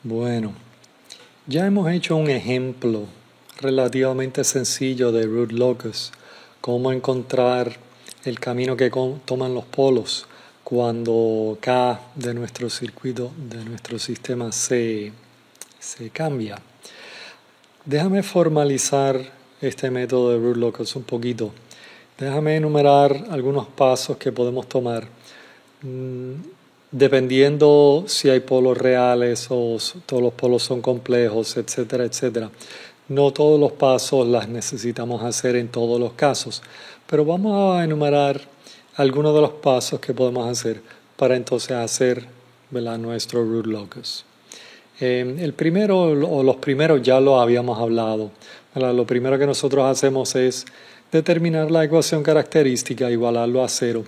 Bueno, ya hemos hecho un ejemplo relativamente sencillo de root locus, cómo encontrar el camino que toman los polos cuando K de nuestro circuito, de nuestro sistema se cambia. Déjame formalizar este método de root locus un poquito. Déjame enumerar algunos pasos que podemos tomar. Dependiendo si hay polos reales o todos los polos son complejos, etcétera, etcétera. No todos los pasos las necesitamos hacer en todos los casos, pero vamos a enumerar algunos de los pasos que podemos hacer para entonces hacer, ¿verdad?, nuestro root locus. El primero, o los primeros ya lo habíamos hablado, ¿verdad? Lo primero que nosotros hacemos es determinar la ecuación característica, igualarlo a 0.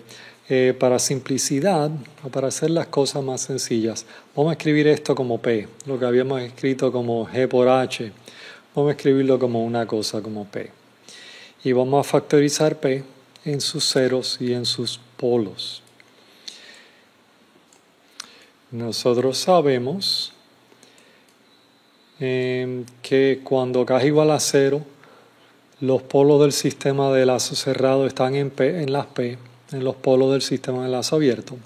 Para simplicidad, o para hacer las cosas más sencillas, vamos a escribir esto como P, lo que habíamos escrito como G por H, vamos a escribirlo como una cosa, como P. Y vamos a factorizar P en sus ceros y en sus polos. Nosotros sabemos que cuando K es igual a 0, los polos del sistema de lazo cerrado están en las P, en los polos del sistema de lazo abierto.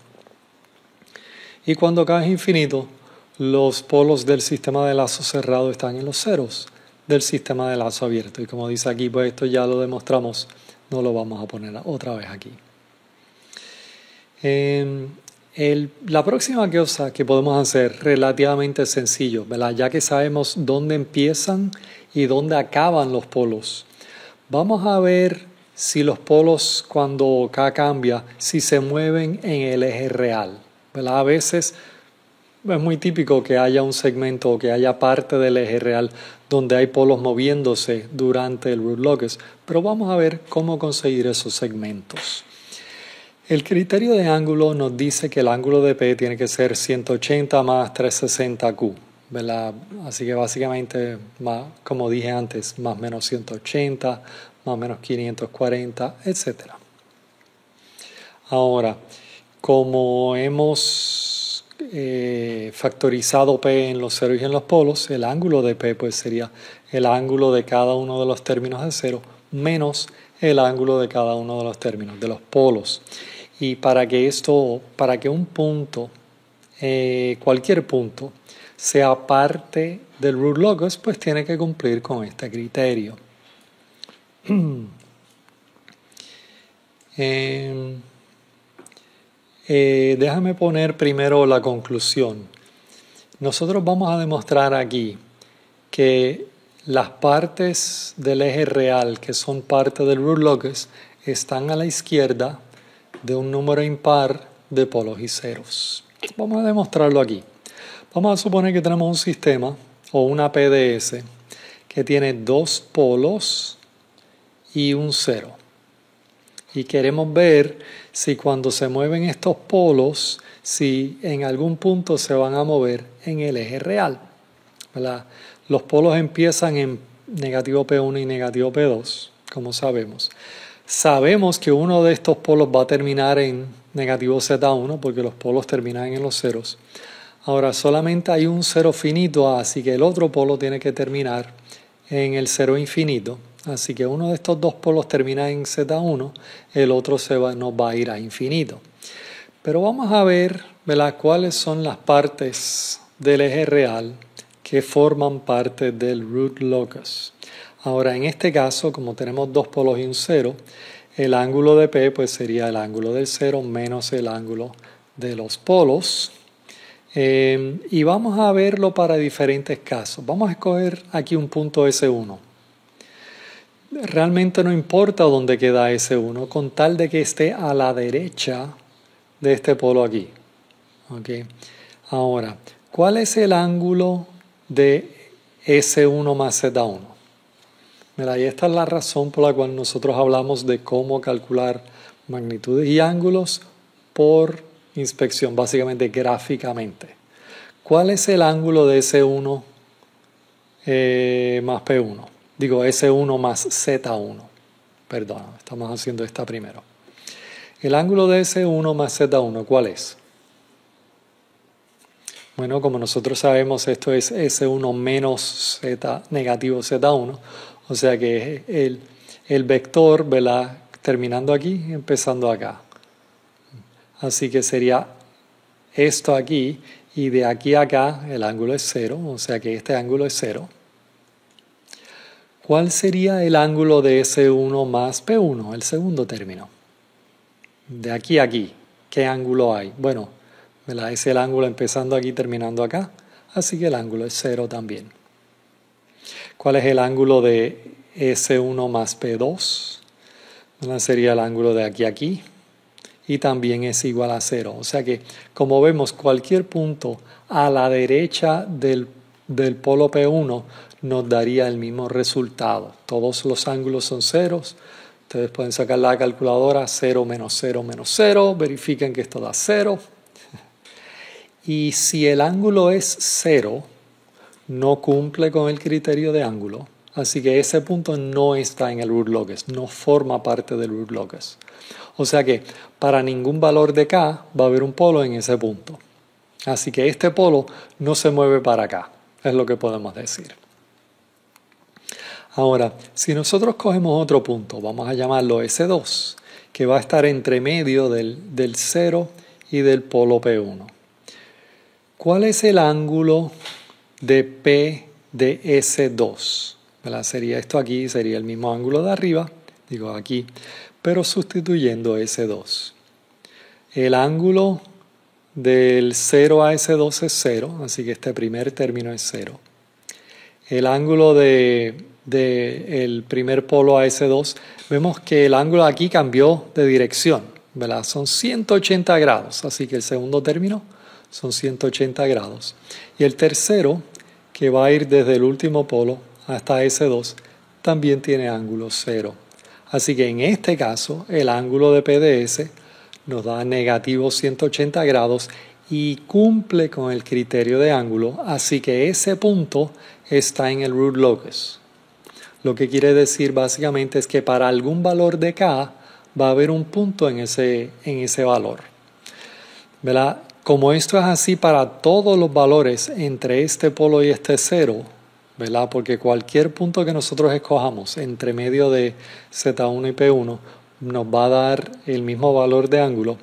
Y cuando K es infinito, los polos del sistema de lazo cerrado están en los ceros del sistema de lazo abierto. Y como dice aquí, pues esto ya lo demostramos, no lo vamos a poner otra vez aquí. La próxima cosa que podemos hacer, relativamente sencillo, ¿verdad? Ya que sabemos dónde empiezan y dónde acaban los polos, vamos a ver si los polos, cuando K cambia, si se mueven en el eje real, ¿verdad? A veces es muy típico que haya un segmento o que haya parte del eje real donde hay polos moviéndose durante el root locus, pero vamos a ver cómo conseguir esos segmentos. El criterio de ángulo nos dice que el ángulo de P tiene que ser 180 más 360Q, ¿verdad? Así que básicamente, como dije antes, más o menos 180, más o menos 540, etc. Ahora, como hemos factorizado P en los ceros y en los polos, el ángulo de P pues sería el ángulo de cada uno de los términos de cero menos el ángulo de cada uno de los términos de los polos. Y para que un punto, cualquier punto, sea parte del root locus, pues tiene que cumplir con este criterio. Déjame poner primero la conclusión. Nosotros vamos a demostrar aquí que las partes del eje real que son parte del root locus están a la izquierda de un número impar de polos y ceros. Vamos a demostrarlo aquí. Vamos a suponer que tenemos un sistema o una PDS que tiene dos polos y un cero. Y queremos ver si cuando se mueven estos polos, si en algún punto se van a mover en el eje real, ¿verdad? Los polos empiezan en negativo P1 y negativo P2, como sabemos. Sabemos que uno de estos polos va a terminar en negativo Z1 porque los polos terminan en los ceros. Ahora solamente hay un cero finito, así que el otro polo tiene que terminar en el cero infinito. Así que uno de estos dos polos termina en Z1, el otro nos va a ir a infinito. Pero vamos a ver, ¿verdad?, cuáles son las partes del eje real que forman parte del root locus. Ahora, en este caso, como tenemos dos polos y un cero, el ángulo de P pues sería el ángulo del cero menos el ángulo de los polos. Y vamos a verlo para diferentes casos. Vamos a escoger aquí un punto S1. Realmente no importa dónde queda S1, con tal de que esté a la derecha de este polo aquí. ¿Okay? Ahora, ¿cuál es el ángulo de S1 más Z1? Mira, y esta es la razón por la cual nosotros hablamos de cómo calcular magnitudes y ángulos por inspección, básicamente gráficamente. ¿Cuál es el ángulo de S1 más P1? Digo, S1 más Z1. Perdón, estamos haciendo esta primero. El ángulo de S1 más Z1, ¿cuál es? Bueno, como nosotros sabemos, esto es S1 menos Z negativo Z1, o sea que es el vector, ¿verdad? Terminando aquí, empezando acá. Así que sería esto aquí, y de aquí a acá el ángulo es 0, o sea que este ángulo es 0. ¿Cuál sería el ángulo de S1 más P1, el segundo término? De aquí a aquí, ¿qué ángulo hay? Bueno, ¿verdad? Es el ángulo empezando aquí, terminando acá, así que el ángulo es 0 también. ¿Cuál es el ángulo de S1 más P2? ¿Verdad? Sería el ángulo de aquí a aquí, y también es igual a 0. O sea que, como vemos, cualquier punto a la derecha del polo P1 nos daría el mismo resultado. Todos los ángulos son ceros. Ustedes pueden sacar la calculadora, 0 menos 0 menos 0. Verifiquen que esto da 0. Y si el ángulo es 0, no cumple con el criterio de ángulo. Así que ese punto no está en el root locus, no forma parte del root locus. O sea que para ningún valor de K va a haber un polo en ese punto. Así que este polo no se mueve para acá, es lo que podemos decir. Ahora, si nosotros cogemos otro punto, vamos a llamarlo S2, que va a estar entre medio del 0 y del polo P1. ¿Cuál es el ángulo de P de S2? ¿Verdad? Sería esto aquí, sería el mismo ángulo de arriba, digo aquí, pero sustituyendo S2. El ángulo del 0 a S2 es 0, así que este primer término es 0. El ángulo del primer polo a S2, vemos que el ángulo aquí cambió de dirección, ¿verdad? Son 180 grados, así que el segundo término son 180 grados. Y el tercero, que va a ir desde el último polo hasta S2, también tiene ángulo 0. Así que en este caso, el ángulo de PDS nos da negativo 180 grados y cumple con el criterio de ángulo, así que ese punto está en el root locus. Lo que quiere decir básicamente es que para algún valor de K va a haber un punto en ese valor. ¿Verdad? Como esto es así para todos los valores entre este polo y este 0, ¿verdad? Porque cualquier punto que nosotros escojamos entre medio de Z1 y P1 nos va a dar el mismo valor de ángulo,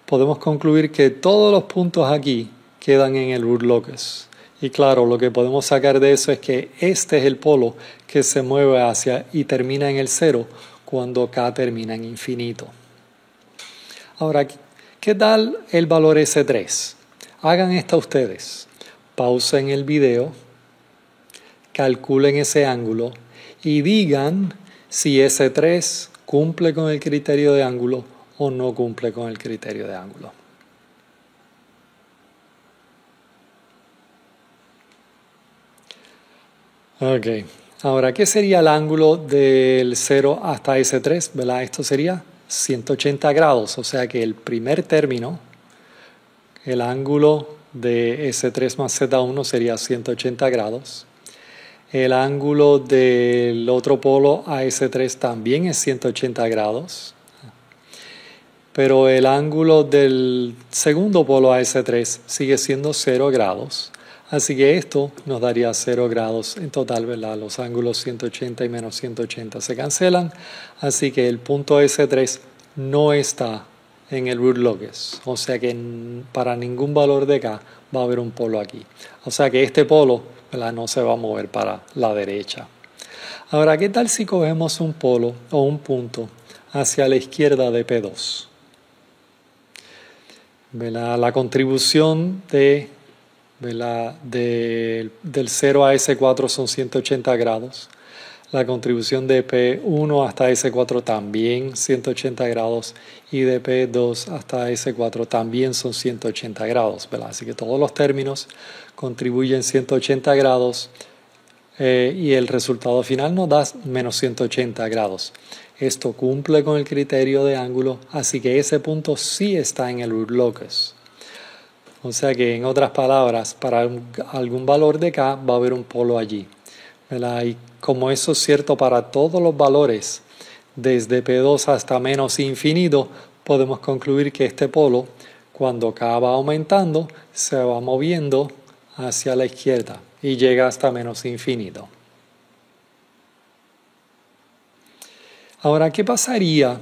podemos concluir que todos los puntos aquí quedan en el root locus. Y claro, lo que podemos sacar de eso es que este es el polo que se mueve hacia y termina en el 0 cuando K termina en infinito. Ahora, ¿qué tal el valor S3? Hagan esto ustedes. Pausen el video, calculen ese ángulo y digan si S3 cumple con el criterio de ángulo o no cumple con el criterio de ángulo. Ok, ahora, ¿qué sería el ángulo del 0 hasta S3? ¿Verdad? Esto sería 180 grados, o sea que el primer término, el ángulo de S3 más Z1 sería 180 grados. El ángulo del otro polo a S3 también es 180 grados. Pero el ángulo del segundo polo a S3 sigue siendo 0 grados. Así que esto nos daría 0 grados en total, ¿verdad? Los ángulos 180 y menos 180 se cancelan. Así que el punto S3 no está en el root locus. O sea que para ningún valor de K va a haber un polo aquí. O sea que este polo, ¿verdad?, no se va a mover para la derecha. Ahora, ¿qué tal si cogemos un polo o un punto hacia la izquierda de P2? ¿Verdad? La contribución del 0 a S4 son 180 grados. La contribución de P1 hasta S4 también 180 grados. Y de P2 hasta S4 también son 180 grados. ¿Verdad? Así que todos los términos contribuyen 180 grados. Y el resultado final nos da menos 180 grados. Esto cumple con el criterio de ángulo, así que ese punto sí está en el root locus. O sea que, en otras palabras, para algún valor de K va a haber un polo allí, ¿verdad? Y como eso es cierto para todos los valores, desde P2 hasta menos infinito, podemos concluir que este polo, cuando K va aumentando, se va moviendo hacia la izquierda y llega hasta menos infinito. Ahora, ¿qué pasaría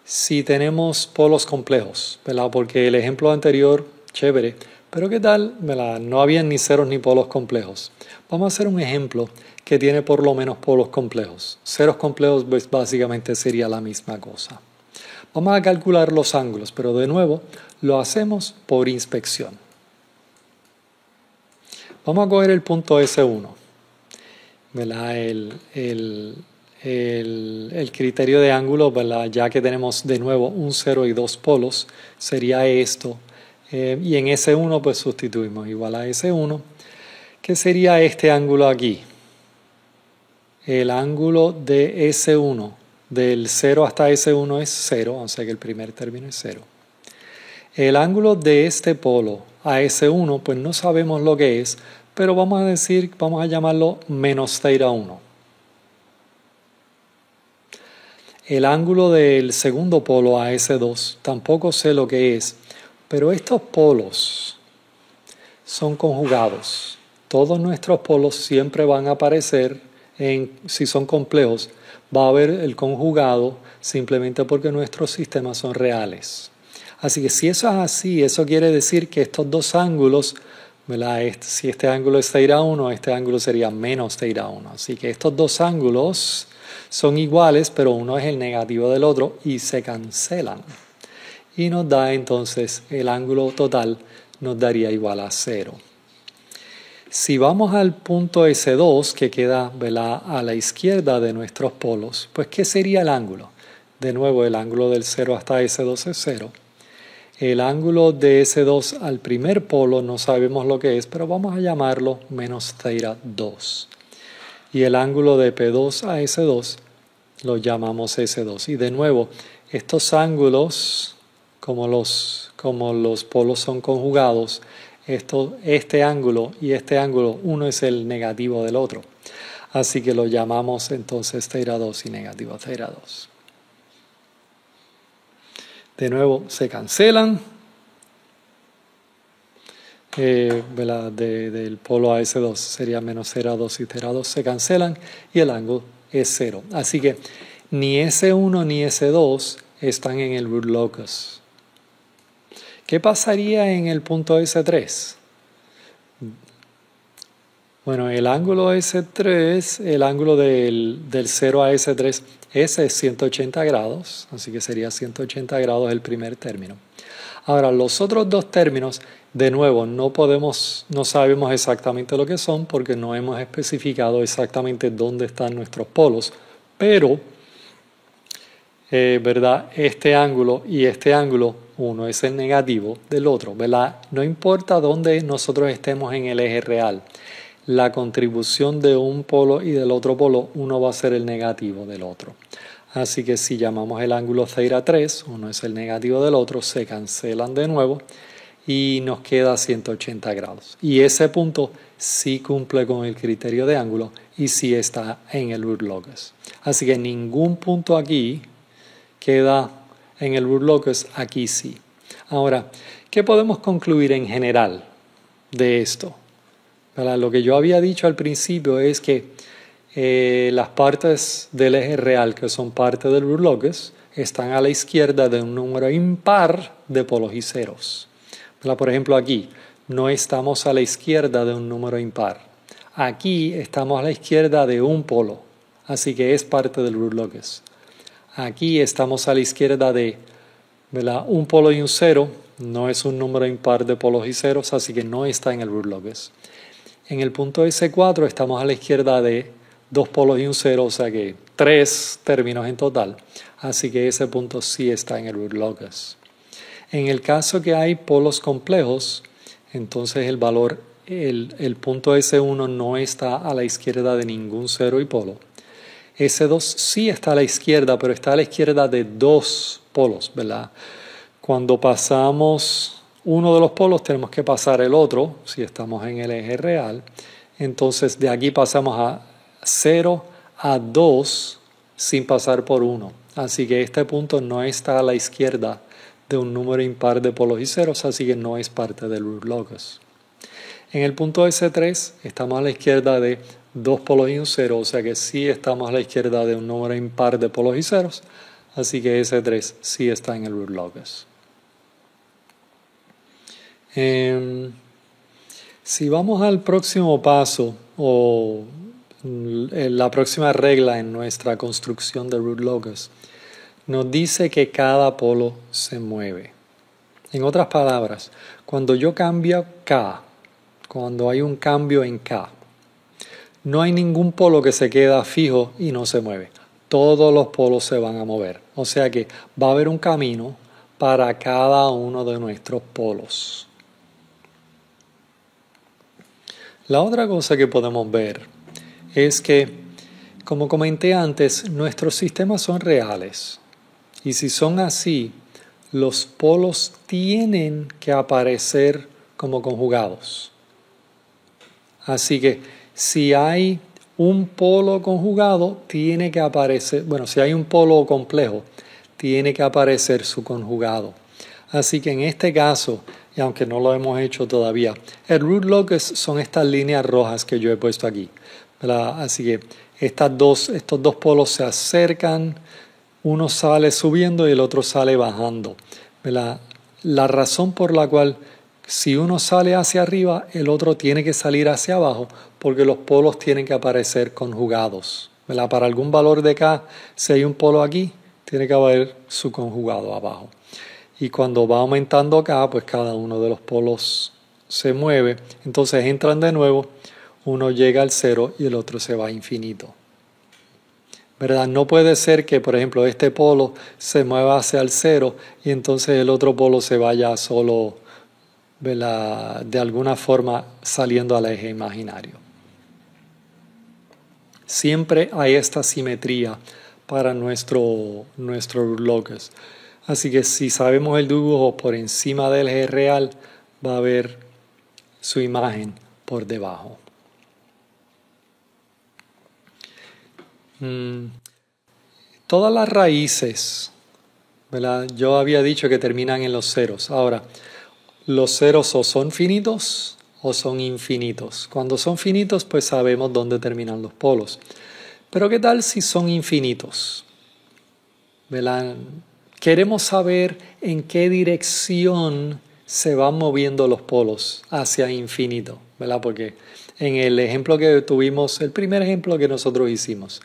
si tenemos polos complejos? ¿Verdad? Porque el ejemplo anterior, chévere, pero ¿qué tal? ¿Verdad? No habían ni ceros ni polos complejos. Vamos a hacer un ejemplo que tiene por lo menos polos complejos. Ceros complejos pues, básicamente sería la misma cosa. Vamos a calcular los ángulos, pero de nuevo lo hacemos por inspección. Vamos a coger el punto S1, ¿verdad? El criterio de ángulo, ¿verdad? Ya que tenemos de nuevo un 0 y dos polos, sería esto. Y en S1 pues sustituimos igual a S1, que sería este ángulo aquí. El ángulo de S1, del 0 hasta S1 es 0, o sea que el primer término es 0. El ángulo de este polo a S1, pues no sabemos lo que es, pero vamos a llamarlo menos θ 1. El ángulo del segundo polo a S2, tampoco sé lo que es, pero estos polos son conjugados. Todos nuestros polos siempre van a aparecer, si son complejos, va a haber el conjugado simplemente porque nuestros sistemas son reales. Así que si eso es así, eso quiere decir que estos dos ángulos, ¿verdad? Si este ángulo es θ 1, este ángulo sería menos θ 1. Así que estos dos ángulos son iguales, pero uno es el negativo del otro y se cancelan. Y nos da entonces el ángulo total, nos daría igual a 0. Si vamos al punto S2, que queda, ¿verdad?, a la izquierda de nuestros polos, pues ¿qué sería el ángulo? De nuevo, el ángulo del 0 hasta S2 es 0. El ángulo de S2 al primer polo no sabemos lo que es, pero vamos a llamarlo menos θ 2. Y el ángulo de P2 a S2 lo llamamos S2. Y de nuevo, estos ángulos, como los polos son conjugados, este ángulo y este ángulo, uno es el negativo del otro. Así que lo llamamos entonces θ 2 y negativo θ 2. De nuevo, se cancelan. Del polo a S2 sería menos θ 2 y θ 2 se cancelan y el ángulo es 0. Así que ni S1 ni S2 están en el root locus. ¿Qué pasaría en el punto S3? Bueno, el ángulo S3, el ángulo del 0 a S3, ese es 180 grados, así que sería 180 grados el primer término. Ahora, los otros dos términos, de nuevo, no sabemos exactamente lo que son porque no hemos especificado exactamente dónde están nuestros polos, pero, ¿verdad? Este ángulo y este ángulo, uno es el negativo del otro, ¿verdad? No importa dónde nosotros estemos en el eje real, la contribución de un polo y del otro polo, uno va a ser el negativo del otro. Así que si llamamos el ángulo θ 3, uno es el negativo del otro, se cancelan de nuevo y nos queda 180 grados. Y ese punto sí cumple con el criterio de ángulo y sí está en el root locus. Así que ningún punto aquí queda en el root locus, aquí sí. Ahora, ¿qué podemos concluir en general de esto? Lo que yo había dicho al principio es que las partes del eje real que son parte del root locus están a la izquierda de un número impar de polos y ceros. Por ejemplo, aquí no estamos a la izquierda de un número impar. Aquí estamos a la izquierda de un polo, así que es parte del root locus. Aquí estamos a la izquierda de, ¿verdad?, un polo y un cero, no es un número impar de polos y ceros, así que no está en el root locus. En el punto S4 estamos a la izquierda de dos polos y un cero, o sea que 3 términos en total. Así que ese punto sí está en el root locus. En el caso que hay polos complejos, entonces el punto S1 no está a la izquierda de ningún cero y polo. S2 sí está a la izquierda, pero está a la izquierda de dos polos, ¿verdad? Cuando pasamos uno de los polos tenemos que pasar el otro, si estamos en el eje real. Entonces de aquí pasamos a 0 a 2 sin pasar por 1. Así que este punto no está a la izquierda de un número impar de polos y ceros, así que no es parte del root locus. En el punto S3 estamos a la izquierda de dos polos y un cero, o sea que sí estamos a la izquierda de un número impar de polos y ceros, así que S3 sí está en el root locus. Si vamos al próximo paso o la próxima regla en nuestra construcción de root locus, nos dice que cada polo se mueve. En otras palabras, cuando yo cambio K, cuando hay un cambio en K, no hay ningún polo que se queda fijo y no se mueve. Todos los polos se van a mover. O sea que va a haber un camino para cada uno de nuestros polos. La otra cosa que podemos ver es que, como comenté antes, nuestros sistemas son reales. Y si son así, los polos tienen que aparecer como conjugados. Así que si hay un polo conjugado, tiene que aparecer, si hay un polo complejo, tiene que aparecer su conjugado. Así que en este caso, y aunque no lo hemos hecho todavía, el root locus son estas líneas rojas que yo he puesto aquí, ¿verdad? Así que estos dos polos se acercan, uno sale subiendo y el otro sale bajando, ¿verdad? La razón por la cual si uno sale hacia arriba, el otro tiene que salir hacia abajo, porque los polos tienen que aparecer conjugados, ¿verdad? Para algún valor de K, si hay un polo aquí, tiene que haber su conjugado abajo. Y cuando va aumentando K, pues cada uno de los polos se mueve. Entonces entran de nuevo, uno llega al cero y el otro se va a infinito. ¿Verdad? No puede ser que, por ejemplo, este polo se mueva hacia el cero y entonces el otro polo se vaya solo, ¿verdad?, de alguna forma saliendo al eje imaginario. Siempre hay esta simetría para nuestro root locus. Así que si sabemos el dibujo por encima del eje real, va a haber su imagen por debajo. Todas las raíces, ¿verdad? Yo había dicho que terminan en los ceros. Ahora, los ceros o son finitos o son infinitos. Cuando son finitos, pues sabemos dónde terminan los polos. Pero ¿qué tal si son infinitos? ¿Verdad? Queremos saber en qué dirección se van moviendo los polos hacia infinito, ¿verdad? Porque en el ejemplo que tuvimos, el primer ejemplo que nosotros hicimos,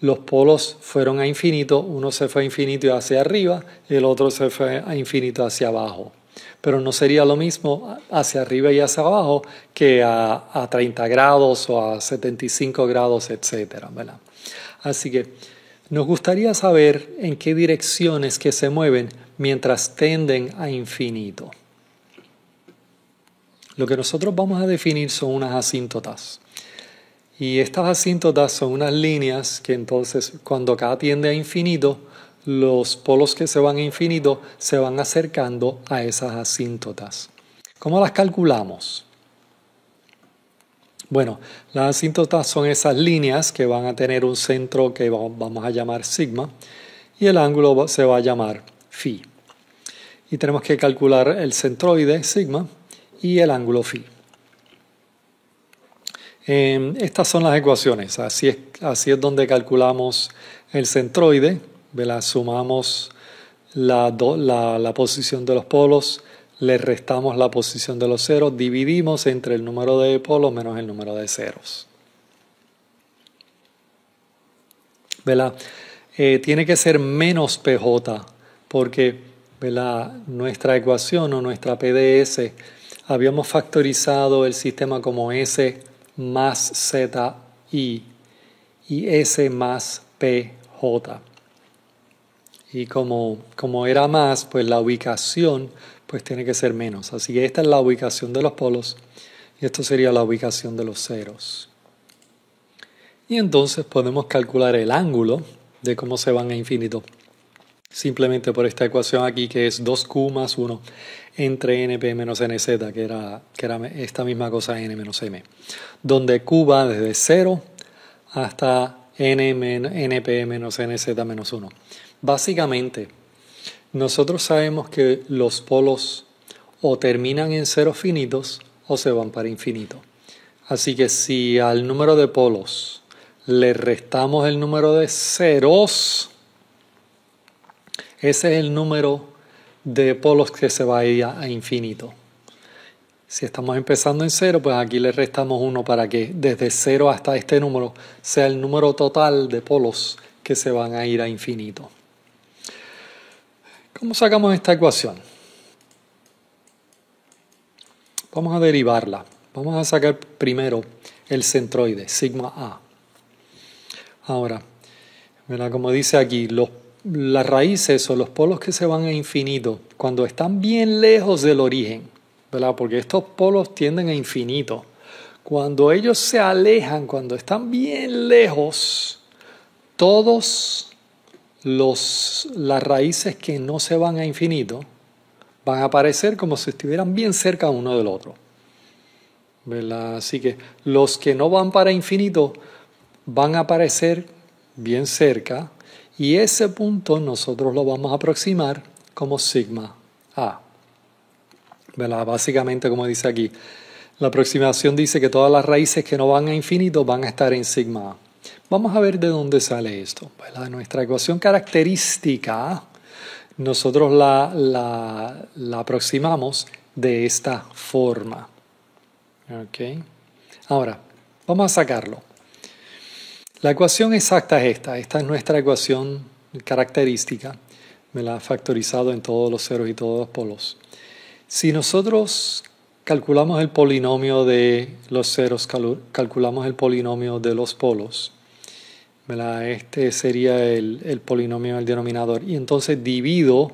los polos fueron a infinito, uno se fue a infinito hacia arriba y el otro se fue a infinito hacia abajo. Pero no sería lo mismo hacia arriba y hacia abajo que a 30 grados o a 75 grados, etcétera, ¿verdad? Así que nos gustaría saber en qué direcciones que se mueven mientras tenden a infinito. Lo que nosotros vamos a definir son unas asíntotas. Y estas asíntotas son unas líneas que entonces cuando K tiende a infinito, los polos que se van a infinito se van acercando a esas asíntotas. ¿Cómo las calculamos? Bueno, las asíntotas son esas líneas que van a tener un centro que vamos a llamar sigma y el ángulo se va a llamar phi. Y tenemos que calcular el centroide sigma y el ángulo phi. Estas son las ecuaciones, así es donde calculamos el centroide, ¿verdad? Sumamos la posición de los polos, le restamos la posición de los ceros, dividimos entre el número de polos menos el número de ceros. ¿Verdad? Tiene que ser menos PJ porque, ¿verdad?, nuestra ecuación o nuestra PDS habíamos factorizado el sistema como S más ZI y S más PJ. Y como era más, pues la ubicación pues tiene que ser menos. Así que esta es la ubicación de los polos y esto sería la ubicación de los ceros. Y entonces podemos calcular el ángulo de cómo se van a infinito. Simplemente por esta ecuación aquí que es 2Q más 1 entre NP menos NZ, que era esta misma cosa N menos M. Donde Q va desde 0 hasta NP menos NZ menos 1. Básicamente, nosotros sabemos que los polos o terminan en ceros finitos o se van para infinito. Así que si al número de polos le restamos el número de ceros, ese es el número de polos que se va a ir a infinito. Si estamos empezando en 0, pues aquí le restamos 1 para que desde 0 hasta este número sea el número total de polos que se van a ir a infinito. ¿Cómo sacamos esta ecuación? Vamos a derivarla. Vamos a sacar primero el centroide, sigma A. Ahora, mira, como dice aquí, las raíces o los polos que se van a infinito, cuando están bien lejos del origen, ¿verdad? Porque estos polos tienden a infinito. Cuando ellos se alejan, cuando están bien lejos, todas las raíces que no se van a infinito van a aparecer como si estuvieran bien cerca uno del otro, ¿verdad? Así que los que no van para infinito van a aparecer bien cerca y ese punto nosotros lo vamos a aproximar como sigma A. ¿Verdad? Básicamente, como dice aquí, la aproximación dice que todas las raíces que no van a infinito van a estar en sigma A. Vamos a ver de dónde sale esto, ¿verdad? Nuestra ecuación característica, nosotros la aproximamos de esta forma. ¿Okay? Ahora, vamos a sacarlo. La ecuación exacta es esta. Esta es nuestra ecuación característica. Me la ha factorizado en todos los ceros y todos los polos. Si nosotros calculamos el polinomio de los ceros, calculamos el polinomio de los polos, ¿verdad? Este sería el polinomio del denominador. Y entonces divido,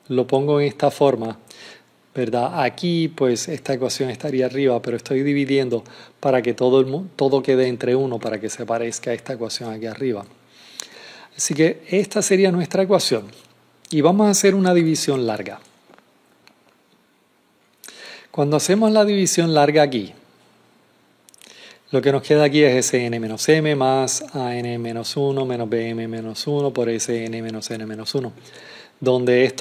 lo pongo en esta forma, ¿verdad? Aquí pues esta ecuación estaría arriba, pero estoy dividiendo para que todo quede entre 1, para que se parezca a esta ecuación aquí arriba. Así que esta sería nuestra ecuación. Y vamos a hacer una división larga. Cuando hacemos la división larga aquí, lo que nos queda aquí es Sn menos m más An menos 1 menos Bm menos 1 por Sn menos n menos 1. Donde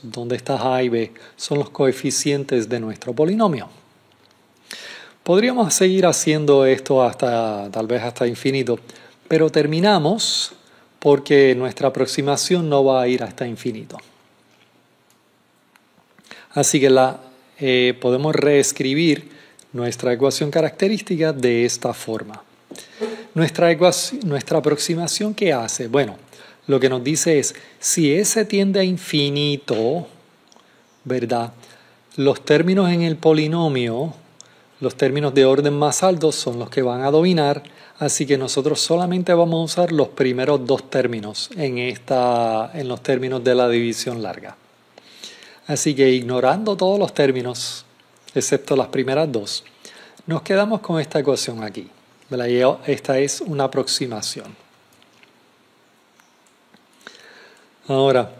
donde está A y B son los coeficientes de nuestro polinomio. Podríamos seguir haciendo esto tal vez hasta infinito, pero terminamos porque nuestra aproximación no va a ir hasta infinito. Así que podemos reescribir nuestra ecuación característica de esta forma. Nuestra aproximación, ¿qué hace? Bueno, lo que nos dice es, si S tiende a infinito, ¿verdad? Los términos en el polinomio, los términos de orden más alto son los que van a dominar, así que nosotros solamente vamos a usar los primeros dos términos en los términos de la división larga. Así que ignorando todos los términos, excepto las primeras dos, nos quedamos con esta ecuación aquí, ¿verdad? Y esta es una aproximación. Ahora,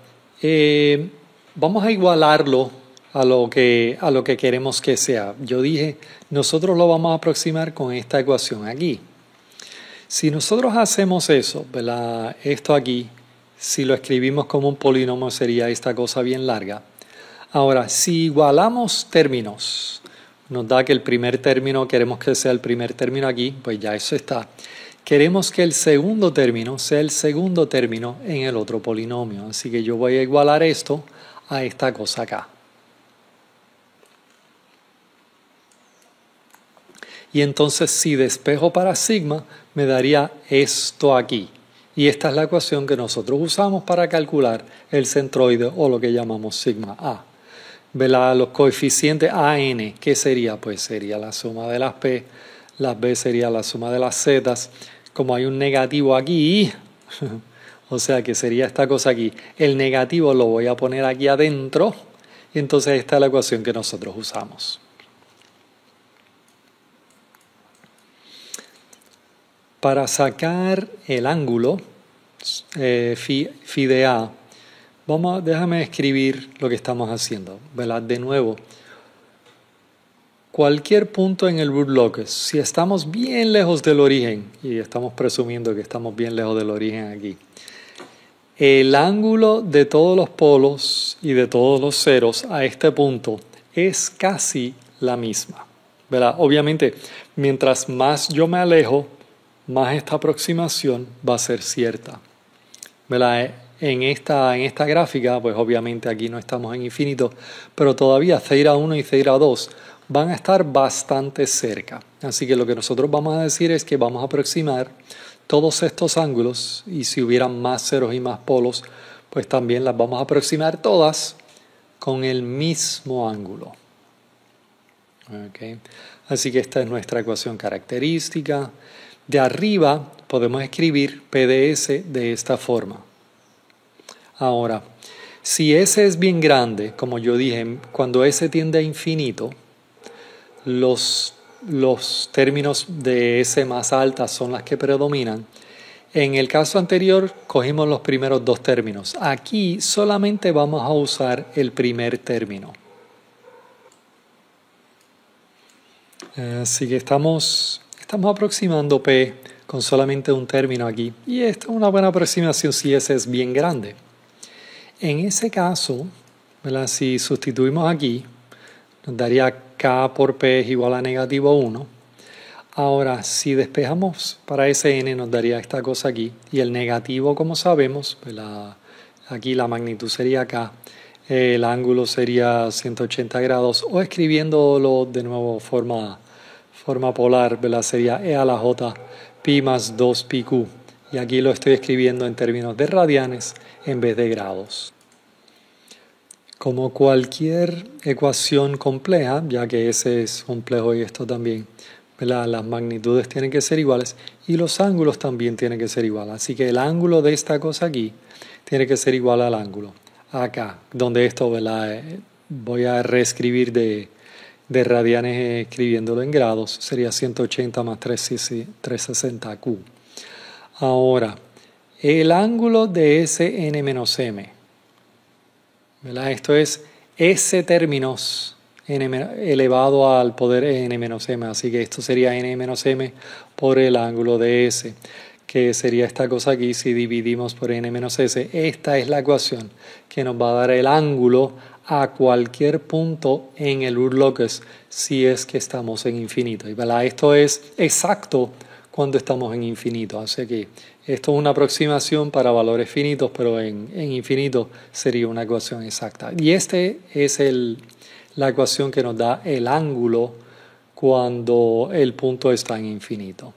vamos a igualarlo a lo que queremos que sea. Yo dije, nosotros lo vamos a aproximar con esta ecuación aquí. Si nosotros hacemos eso, ¿verdad? Esto aquí, si lo escribimos como un polinomio sería esta cosa bien larga. Ahora, si igualamos términos, nos da que el primer término, queremos que sea el primer término aquí, pues ya eso está. Queremos que el segundo término sea el segundo término en el otro polinomio. Así que yo voy a igualar esto a esta cosa acá. Y entonces si despejo para sigma, me daría esto aquí. Y esta es la ecuación que nosotros usamos para calcular el centroide o lo que llamamos sigma A. Los coeficientes AN, ¿qué sería? Pues sería la suma de las P, las B sería la suma de las Z. Como hay un negativo aquí, o sea que sería esta cosa aquí, el negativo lo voy a poner aquí adentro y entonces esta es la ecuación que nosotros usamos. Para sacar el ángulo phi de A, déjame escribir lo que estamos haciendo, ¿verdad? De nuevo, cualquier punto en el root locus, si estamos bien lejos del origen, y estamos presumiendo que estamos bien lejos del origen aquí, el ángulo de todos los polos y de todos los ceros a este punto es casi la misma, ¿verdad? Obviamente, mientras más yo me alejo, más esta aproximación va a ser cierta, ¿verdad? En esta gráfica, pues obviamente aquí no estamos en infinito, pero todavía Cera 1 y Cera 2 van a estar bastante cerca. Así que lo que nosotros vamos a decir es que vamos a aproximar todos estos ángulos, y si hubieran más ceros y más polos, pues también las vamos a aproximar todas con el mismo ángulo. Okay. Así que esta es nuestra ecuación característica. De arriba podemos escribir P de S de esta forma. Ahora, si S es bien grande, como yo dije, cuando S tiende a infinito, los términos de S más altas son las que predominan. En el caso anterior cogimos los primeros dos términos. Aquí solamente vamos a usar el primer término. Así que estamos aproximando P con solamente un término aquí. Y esta es una buena aproximación si S es bien grande. En ese caso, ¿verdad? Si sustituimos aquí, nos daría K por P es igual a negativo 1. Ahora, si despejamos para ese n, nos daría esta cosa aquí. Y el negativo, como sabemos, ¿verdad? Aquí la magnitud sería K. El ángulo sería 180 grados. O escribiéndolo de nuevo forma polar, ¿verdad? Sería E a la J pi más 2 pi Q. Y aquí lo estoy escribiendo en términos de radianes en vez de grados. Como cualquier ecuación compleja, ya que ese es complejo y esto también, ¿verdad? Las magnitudes tienen que ser iguales y los ángulos también tienen que ser iguales. Así que el ángulo de esta cosa aquí tiene que ser igual al ángulo acá, donde esto, ¿verdad? Voy a reescribir de radianes escribiéndolo en grados, sería 180 más 360Q. Ahora, el ángulo de Sn menos m, ¿verdad? Esto es S términos elevado al poder n menos m, así que esto sería n menos m por el ángulo de S, que sería esta cosa aquí si dividimos por n menos s. Esta es la ecuación que nos va a dar el ángulo a cualquier punto en el Ur-Locus si es que estamos en infinito. Y ¿verdad? Esto es exacto cuando estamos en infinito, así que esto es una aproximación para valores finitos, pero en infinito sería una ecuación exacta. Y este es la ecuación que nos da el ángulo cuando el punto está en infinito.